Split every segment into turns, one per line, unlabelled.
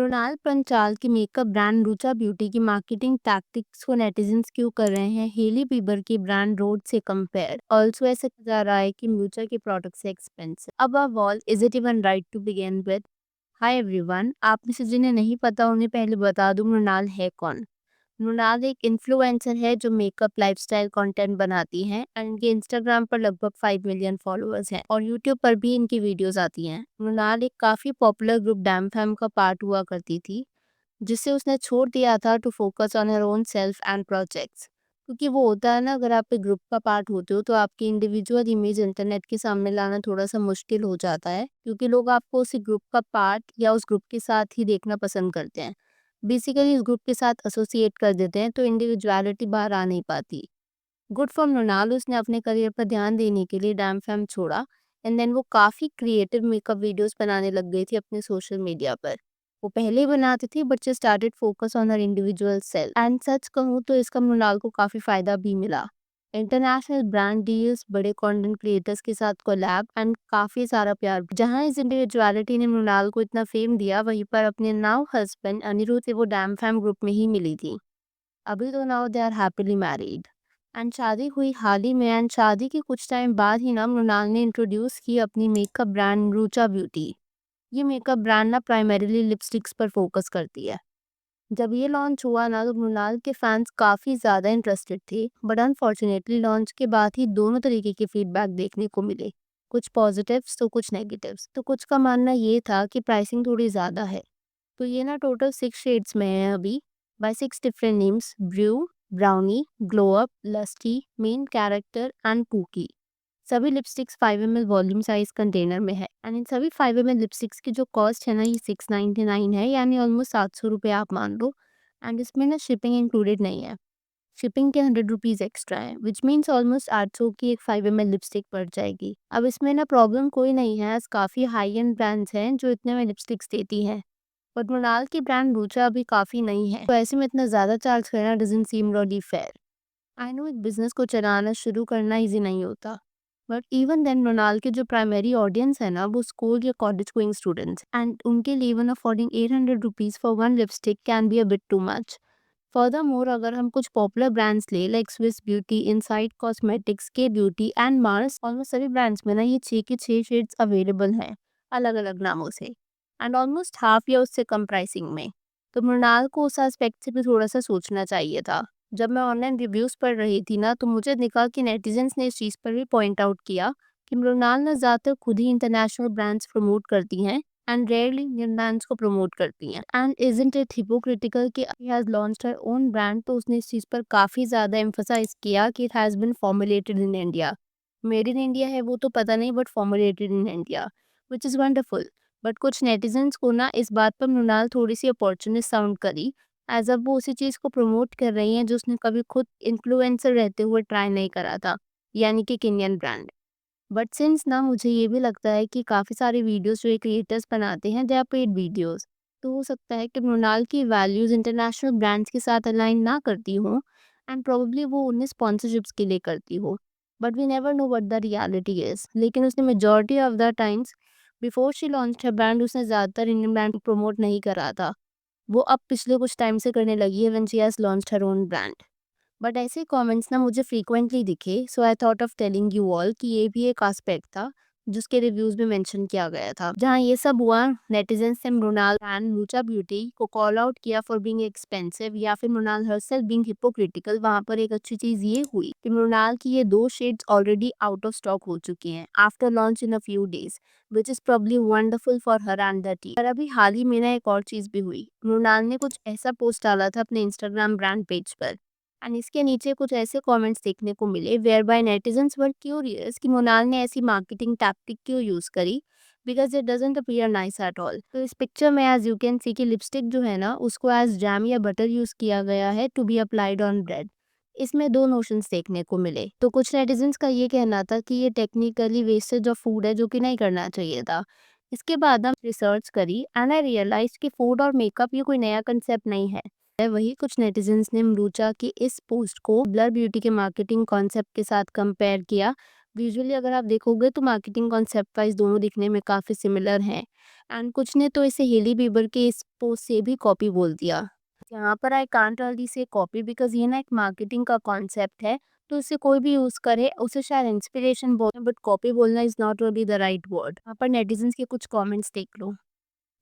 मृणाल पंचाल की makeup brand Rucha beauty की marketing tactics को नेटिजन्स क्यों कर रहे हैं हेली बीबर की ब्रांड रोड से कंपेयर। ऑल्सो ऐसा कहा जा रहा है कि रुचा के प्रोडक्ट्स से expensive. Above all, is it even right to begin with? Hi everyone, आप में से जिन्हें नहीं पता उन्हें पहले बता दूं मृणाल है कौन। मृणाल एक इन्फ्लुएंसर है जो मेकअप लाइफस्टाइल कंटेंट बनाती हैं एंड इनके इंस्टाग्राम पर लगभग 5 मिलियन फॉलोअर्स हैं और यूट्यूब पर भी इनकी वीडियोस आती हैं। मृणाल एक काफ़ी पॉपुलर ग्रुप डैम फैम का पार्ट हुआ करती थी, जिससे उसने छोड़ दिया था to focus on her own self and projects. क्योंकि वो होता है ना, अगर आप एक ग्रुप का पार्ट होते हो तो आपकी इंडिविजुअल इमेज इंटरनेट के सामने लाना थोड़ा सा मुश्किल हो जाता है, क्योंकि लोग आपको उसी ग्रुप का पार्ट या उस ग्रुप के साथ ही देखना पसंद करते हैं। बेसिकली इस ग्रुप के साथ एसोसिएट कर देते हैं, तो इंडिविजुअलिटी बाहर आ नहीं पाती। गुड फॉर मृणाल, उसने अपने करियर पर ध्यान देने के लिए डैम फैम छोड़ा एंड देन वो काफ़ी क्रिएटिव मेकअप वीडियोस बनाने लग गई थी अपने सोशल मीडिया पर। वो पहले ही बनाती थी but she started focus on her individual self and such कहूँ तो इसका मृणाल को काफ़ी फ़ायदा भी मिला। इंटरनेशनल ब्रांड डील्स, बड़े कंटेंट क्रिएटर्स के साथ कोलैब एंड काफ़ी सारा प्यार। जहाँ इस इंडिविजुअलिटी ने मृणाल को इतना फेम दिया, वहीं पर अपने नाउ हस्बैंड अनिरुद्ध से वो डैम फैम ग्रुप में ही मिली थी। अभी तो now they are happily married and शादी हुई हाल ही में। एंड शादी के कुछ टाइम बाद ही ना मृणाल ने इंट्रोड्यूस की अपनी मेकअप ब्रांड रुचा ब्यूटी। ये मेकअप ब्रांड ना प्राइमरीली लिपस्टिक्स पर फोकस करती है। जब ये लॉन्च हुआ ना तो मृणाल के फैंस काफ़ी ज़्यादा इंटरेस्टेड थे, बट अनफॉर्चुनेटली लॉन्च के बाद ही दोनों तरीके के फीडबैक देखने को मिले। कुछ पॉजिटिव्स तो कुछ नेगेटिव्स। तो कुछ का मानना ये था कि प्राइसिंग थोड़ी ज़्यादा है। तो ये ना टोटल 6 शेड्स में है अभी, by 6 different names: Bru, brownie, glow up, lusty, main character and pookie. सभी lipsticks 5 ml volume size container में है एंड इन सभी 5 ml लिपस्टिक्स की जो कॉस्ट है ना, ये 699 है, यानी ऑलमोस्ट 700 रुपये आप मान लो। एंड इसमें ना शिपिंग इंक्लूडेड नहीं है। शिपिंग के 100 रुपीज़ एक्स्ट्रा है, विच मीन्स ऑलमोस्ट 800 की एक 5 ml लिपस्टिक पड़ जाएगी। अब इसमें ना प्रॉब्लम कोई नहीं है, as काफ़ी हाई एंड ब्रांड्स हैं जो इतने में लिपस्टिक्स देती हैं, बट मृणाल की ब्रांड रूचा अभी काफ़ी नई है, तो ऐसे में इतना ज़्यादा चार्ज करना doesn't seam really fair. I know एक बिजनेस को चलाना शुरू करना ईजी नहीं होता, बट इवन देन मृणाल के जो प्राइमरी ऑडियंस है ना, वो स्कूल या कॉलेज गोइंग स्टूडेंट्स, एंड उनके लिए even affording 800 rupees for one lipstick can be a bit too much. Furthermore, अगर हम कुछ पॉपुलर ब्रांड्स ले like Swiss beauty, inside cosmetics, के ब्यूटी एंड मार्स, ऑलमोस्ट सभी ब्रांड्स में ना ये 6 के 6 शेड्स अवेलेबल हैं अलग अलग नामों से एंड ऑलमोस्ट हाफ या उससे कम प्राइसिंग में। तो मृणाल को उस एस्पेक्ट से भी थोड़ा सा सोचना चाहिए था। जब मैं ऑनलाइन रिव्यूज़ पढ़ रही थी ना, तो मुझे दिखा कि नेटिजन्स ने इस चीज़ पर भी पॉइंट आउट किया कि मृणाल ना ज़्यादातर खुद ही इंटरनेशनल ब्रांड्स प्रमोट करती हैं एंड रेयरली इंडियन ब्रांड्स को प्रमोट करती हैं। एंड इजंट इट हिपोक्रिटिकल कि he has launched her own brand, तो उसने इस चीज़ पर काफ़ी ज़्यादा एम्फसाइज किया कि it has been formulated in India. Made in India है वो तो पता नहीं, but formulated in India, which is wonderful. But कुछ नेटिजन्स को ना इस बात पर मृणाल थोड़ी सी अपॉर्चुनिस्ट साउंड करी, एज अब वो उसी चीज़ को प्रमोट कर रही हैं जो उसने कभी खुद इन्फ्लुएंसर रहते हुए ट्राई नहीं करा था, यानी कि इंडियन ब्रांड। बट सिंस ना मुझे ये भी लगता है कि काफ़ी सारे वीडियोस जो ये क्रिएटर्स बनाते हैं दे आर पेड वीडियोस, तो हो सकता है कि मृणाल की वैल्यूज़ इंटरनेशनल ब्रांड्स के साथ अलाइन ना करती हो एंड प्रोबेबली वो उन्हें स्पॉन्सरशिप्स के लिए करती हो। But we never know what the reality is. लेकिन उसने majority of the times before she launched her brand, उसने ज़्यादातर इंडियन ब्रांड को प्रमोट नहीं करा था। वो अब पिछले कुछ टाइम से करने लगी है when she has launched her own brand. But ऐसे कमेंट्स ना मुझे फ्रीक्वेंटली दिखे, so I thought of telling you all कि ये भी एक एस्पेक्ट था जिसके रिव्यूज में मेंशन किया गया था। जहाँ ये सब हुआ, नेटिजन्स ने मृणाल एंड रुचा ब्यूटी को कॉल आउट किया फॉर बीइंग एक्सपेंसिव या फिर मृणाल हरसेल्फ बीइंग हिपोक्रिटिकल। वहाँ पर एक अच्छी चीज़ ये हुई कि मृणाल की ये 2 shades already out of stock हो चुकी हैं after launch in a few days, which is probably wonderful for her and the team. पर अभी हाल ही में ना एक और चीज़ भी हुई। मृणाल ने कुछ ऐसा पोस्ट डाला था अपने इंस्टाग्राम ब्रांड पेज पर एंड इसके नीचे कुछ ऐसे कमेंट्स देखने को मिले where by netizens were curious कि मोनाल ने ऐसी मार्केटिंग टैक्टिक क्यों यूज़ करी, because it doesn't appear nice at all. तो इस पिक्चर में एज यू कैन सी कि लिपस्टिक जो है ना, उसको एज जैम या बटर यूज़ किया गया है to be applied on bread. इसमें दो नोशंस देखने को मिले। तो कुछ नेटिजन्स का ये कहना था कि ये टेक्निकली वेस्टेज ऑफ फूड है, जो कि नहीं करना चाहिए था। इसके बाद हम रिसर्च करी एंड आई रियलाइज कि फूड और मेकअप ये कोई नया कंसेप्ट नहीं है। वही कुछ नेटिजन्स ने मरूचा की इस पोस्ट को ब्लर ब्यूटी के मार्केटिंग कॉन्सेप्ट के साथ कंपेयर किया, विजुअली अगर आप देखोगे तो मार्केटिंग कॉन्सेप्ट वाइज दोनों दिखने में काफ़ी सिमिलर हैं एंड कुछ ने तो इसे हेली बीबर के इस पोस्ट से भी कॉपी बोल दिया। यहाँ पर आई कांट ऑलरेडी से कॉपी बिकॉज ये ना एक मार्केटिंग का कॉन्सेप्ट है, तो इसे कोई भी यूज़ करे उसे शायद इंस्पिरेशन बोले बट कॉपी बोलना is not really the right word. यहाँ पर नेटिजन्स के कुछ कमेंट्स देख लो।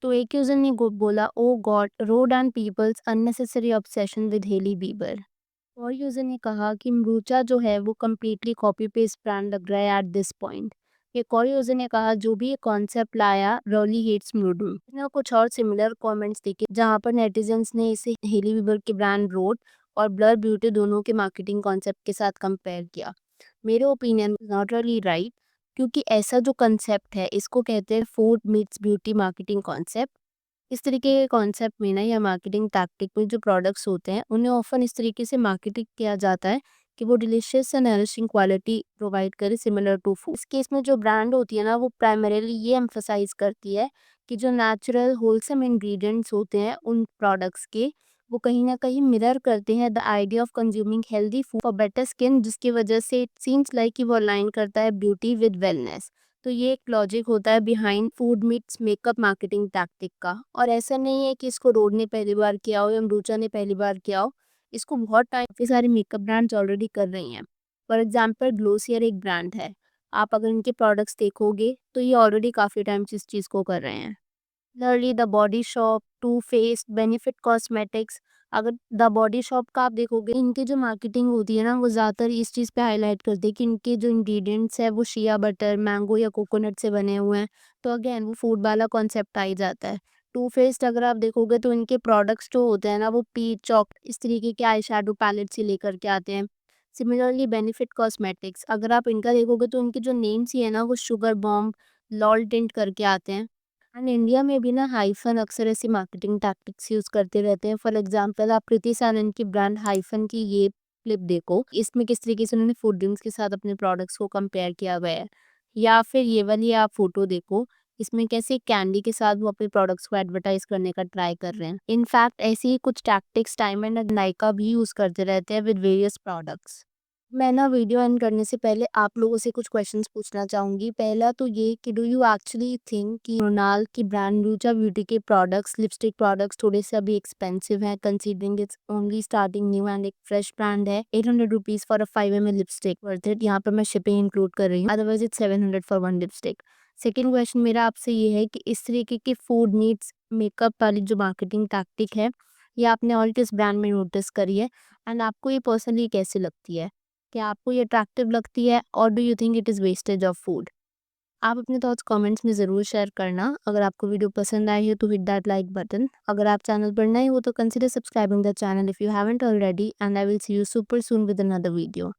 तो एक यूजर ने बोला, oh god, Rhode and people's unnecessary obsession with Hailey Bieber. और यूजर ने कहा कि मृचा जो है वो कम्प्लीटली कॉपी पेस्ट ब्रांड लग रहा है एट दिस पॉइंट। एक और यूजर ने कहा जो भी ये कॉन्सेप्ट लाया रॉली हेट्स मृदु। इसने कुछ और सिमिलर कमेंट्स देखे जहां पर नेटिजन्स ने इसे हेली बीबर के ब्रांड रोड और ब्लर ब्यूटी दोनों के मार्केटिंग कॉन्सेप्ट के साथ कंपेयर किया। मेरे ओपिनियन नॉट रियली राइट, क्योंकि ऐसा जो कंसेप्ट है इसको कहते हैं food meets beauty marketing concept. इस तरीके के कॉन्सेप्ट में ना या मार्केटिंग टैक्टिक में जो प्रोडक्ट्स होते हैं उन्हें ऑफन इस तरीके से मार्केटिंग किया जाता है कि वो delicious and nourishing quality provide करे सिमिलर टू फूड। इस केस में जो ब्रांड होती है ना वो प्राइमरीली ये एम्फसाइज करती है कि जो नेचुरल होलसम इंग्रेडिएंट्स होते हैं उन प्रोडक्ट्स के, वो कहीं ना कहीं मिरर करते हैं the idea of consuming healthy food for better skin, जिसकी वजह से इट सीम्स लाइक कि वो अलाइन करता है ब्यूटी विद वेलनेस। तो ये एक लॉजिक होता है behind food meets makeup marketing tactic का। और ऐसा नहीं है कि इसको रोड ने पहली बार किया हो या अमरूचा ने पहली बार किया हो, इसको बहुत टाइम काफ़ी सारे मेकअप ब्रांड्स ऑलरेडी कर रही हैं। फॉर एग्जांपल ग्लोसियर एक ब्रांड है, आप अगर इनके प्रोडक्ट्स देखोगे तो ये ऑलरेडी काफ़ी टाइम से इस चीज़ को कर रहे हैं। लर्ली, The Body Shop, Too Faced, Benefit Cosmetics. अगर द बॉडी शॉप का आप देखोगे इनकी जो मार्केटिंग होती है ना वो ज़्यादातर इस चीज़ पे हाईलाइट करती है कि इनके जो इंग्रेडिएंट्स है वो शिया बटर, मैंगो या कोकोनट से बने हुए हैं। तो अगेन वो फूड वाला कॉन्सेप्ट आ ही जाता है। टू फेस्ड अगर आप देखोगे तो इनके प्रोडक्ट्स जो होते हैं ना वो पीच चॉक इस तरीके के आई शेडो पैलेट से लेकर के आते हैं। सिमिलरली बेनिफिट कॉस्मेटिक्स अगर आप इनका देखोगे तो इनके जो नेम्स ही है ना वो शुगर बॉम्ब, लॉल टिंट करके आते हैं। एंड इंडिया में भी ना हाइफन अक्सर ऐसी मार्केटिंग टैक्टिक्स यूज़ करते रहते हैं। फॉर एग्जांपल आप कृति सानन की ब्रांड हाइफन की ये क्लिप देखो, इसमें किस तरीके से उन्होंने फूड ड्रिंक्स के साथ अपने प्रोडक्ट्स को कंपेयर किया गया है। या फिर ये वाली आप फोटो देखो, इसमें कैसे कैंडी के साथ वो अपने प्रोडक्ट्स को एडवर्टाइज करने का ट्राई कर रहे हैं। इनफैक्ट ऐसी ही कुछ टैक्टिक्स टाइम एंड नायका भी यूज़ करते रहते हैं विद वेरियस प्रोडक्ट्स। मैं ना वीडियो एंड करने से पहले आप लोगों से कुछ क्वेश्चंस पूछना चाहूँगी। पहला तो ये कि डू यू एक्चुअली थिंक कि मृणाल की ब्रांड रूचा ब्यूटी के प्रोडक्ट्स, लिपस्टिक प्रोडक्ट्स थोड़े से अभी एक्सपेंसिव हैं considering it's only starting new and एक फ्रेश ब्रांड है। 800 rupees for a 5 ml lipstick worth it. यहाँ पर मैं शिपिंग इंक्लूड कर रही हूँ, otherwise it's 700 for one lipstick. Second question मेरा आपसे ये है कि इस तरीके के फूड नीड्स मेकअप वाली जो मार्केटिंग टैक्टिक है ये आपने और किस ब्रांड में नोटिस करी है एंड आपको ये पर्सनली कैसी लगती है? क्या आपको ये अट्रैक्टिव लगती है और do you think it is wastage of food? आप अपने थॉट्स कमेंट्स में ज़रूर शेयर करना। अगर आपको वीडियो पसंद आई हो तो हिट दैट लाइक बटन। अगर आप चैनल पर नए हो तो consider subscribing the channel if you haven't already and I will see you super soon with another video.